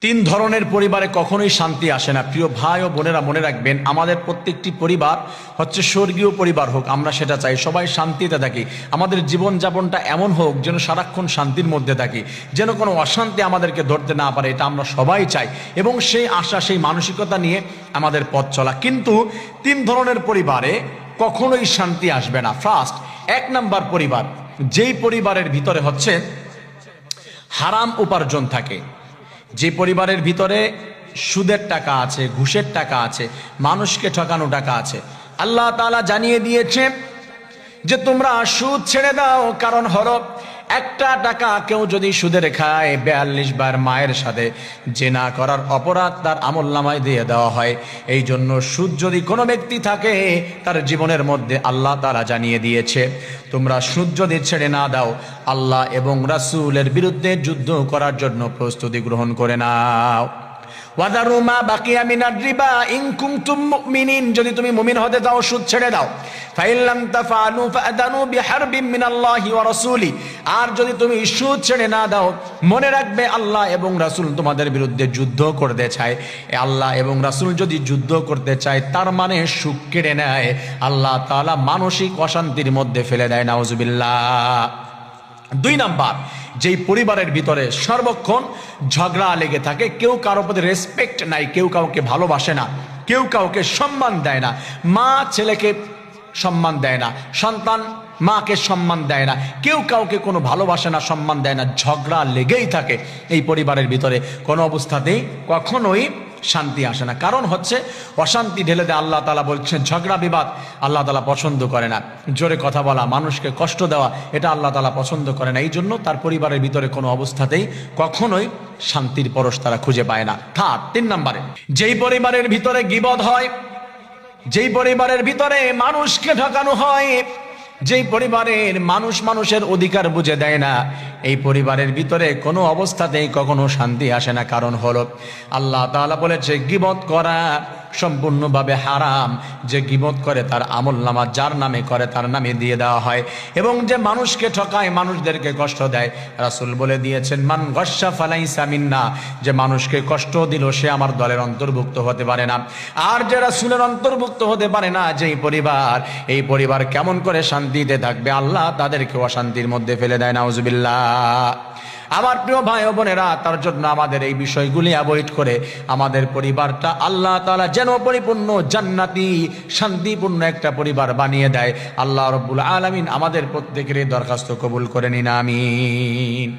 তিন ধরনের পরিবারে কখনোই শান্তি আসে না। প্রিয় ভাই ও বোনেরা, মনে রাখবেন, আমাদের প্রত্যেকটি পরিবার হচ্ছে স্বর্গীয় পরিবার হোক, আমরা সেটা চাই। সবাই শান্তিতে থাকি, আমাদের জীবনযাপনটা এমন হোক যেন সারাক্ষণ শান্তির মধ্যে থাকি, যেন কোনো অশান্তি আমাদেরকে ধরতে না পারে, এটা আমরা সবাই চাই। এবং সেই আশা, সেই মানসিকতা নিয়ে আমাদের পথ চলা। কিন্তু তিন ধরনের পরিবারে কখনোই শান্তি আসবে না। ফার্স্ট, এক নাম্বার পরিবার, যেই পরিবারের ভিতরে হচ্ছে হারাম উপার্জন থাকে, যে পরিবারের ভিতরে সুদের টাকা আছে, ঘুষের টাকা আছে, মানুষকে ঠকানো টাকা আছে। আল্লাহ তাআলা জানিয়ে দিয়েছে যে তোমরা সুদ ছেড়ে দাও, কারণ হলো একটা টাকা কেউ যদি সুদের খায় 42 বার মায়ের সাথে জেনা করার অপরাধ তার আমলনামায় দিয়ে দেওয়া হয়। এই জন্য সুদ যদি কোনো ব্যক্তি থাকে তার জীবনের মধ্যে আল্লাহ তাআলা জানিয়ে দিয়েছে তোমরা সুদ যদি ছেড়ে না দাও, আল্লাহ এবং রাসূলের বিরুদ্ধে যুদ্ধ করার জন্য প্রস্তুতি গ্রহণ করে নাও। ওয়াদারু মা বাকিয়া মিনার রিবা ইন কুনতুম মুমিনিন, যদি তুমি মুমিন হতে চাও সুদ ছেড়ে দাও। ফাইন লাম তাফআলু ফাআদানু বিহারবিন মিনাল্লাহি ওয়া রাসূলি, আর যদি তুমি সুদ ছেড়ে না দাও, মনে রাখবে আল্লাহ এবং রাসূল তোমাদের বিরুদ্ধে যুদ্ধ করতে চায়। আল্লাহ এবং রাসূল যদি যুদ্ধ করতে চায়, তার মানে সুদ কেড়ে নেয়, আল্লাহ তাআলা মানসিক অশান্তির মধ্যে ফেলে দেয়। নাউজুবিল্লাহ। দুই নাম্বার, যেই পরিবারের ভিতরে সর্বক্ষণ ঝগড়া লেগে থাকে, কেউ কারোর প্রতি রেসপেক্ট নাই, কেউ কাউকে ভালোবাসে না, কেউ কাউকে সম্মান দেয় না, মা ছেলেকে সম্মান দেয় না, সন্তান মাকে সম্মান দেয় না, কেউ কাউকে কোনো ভালোবাসে না, সম্মান দেয় না, ঝগড়া লেগেই থাকে, এই পরিবারের ভিতরে কোনো অবস্থাতেই কখনোই শান্তি আসে না। কারণ হচ্ছে অশান্তি ঢেলে দেয়। আল্লাহ তাআলা বলছেন ঝগড়া বিবাদ আল্লাহ তাআলা পছন্দ করে না, জোরে কথা বলা, মানুষকে কষ্ট দেওয়া, এটা আল্লাহ তাআলা পছন্দ করে না। এই জন্য তার পরিবারের ভিতরে কোনো অবস্থাতেই কখনোই শান্তির পরশ তারা খুঁজে পায় না। থার্ড, তিন নম্বরে, যেই পরিবারের ভিতরে গীবত হয়, যেই পরিবারের ভিতরে মানুষকে ঠকানো হয়, যেই পরিবারের মানুষ মানুষের অধিকার বুঝে দেয় না, এই পরিবারের ভিতরে কোনো অবস্থাতেই কখনো শান্তি আসে না। কারণ হলো আল্লাহ তাআলা বলেছে গীবত করা সম্পূর্ণভাবে হারাম। যে গীবত করে তার আমলনামা যার নামে করে তার নামে দিয়ে দেওয়া হয়। এবং যে মানুষকে ঠকায়, মানুষদেরকে কষ্ট দেয়, রাসূল বলে দিয়েছেন মান গশ্শা ফালাইসা মিন্না, যে মানুষকে কষ্ট দিল সে আমার দলের অন্তর্ভুক্ত হতে পারে না। আর যে রাসূলের অন্তর্ভুক্ত হতে পারে না যেই পরিবার, এই পরিবার কেমন করে শান্তিতে থাকবে? আল্লাহ তাদেরকে অশান্তির মধ্যে ফেলে দেয়। নাউজুবিল্লাহ। আমার প্রিয় ভাই ও বোনেরা, তার জন্য আমাদের এই বিষয়গুলি অ্যাভয়েড করে আমাদের পরিবারটা আল্লাহ তাআলা যেন পরিপূর্ণ জান্নাতি শান্তিপূর্ণ একটা পরিবার বানিয়ে দেয়। আল্লাহ রাব্বুল আলামিন আমাদের প্রত্যেকের দরখাস্ত কবুল করে নিন, আমিন।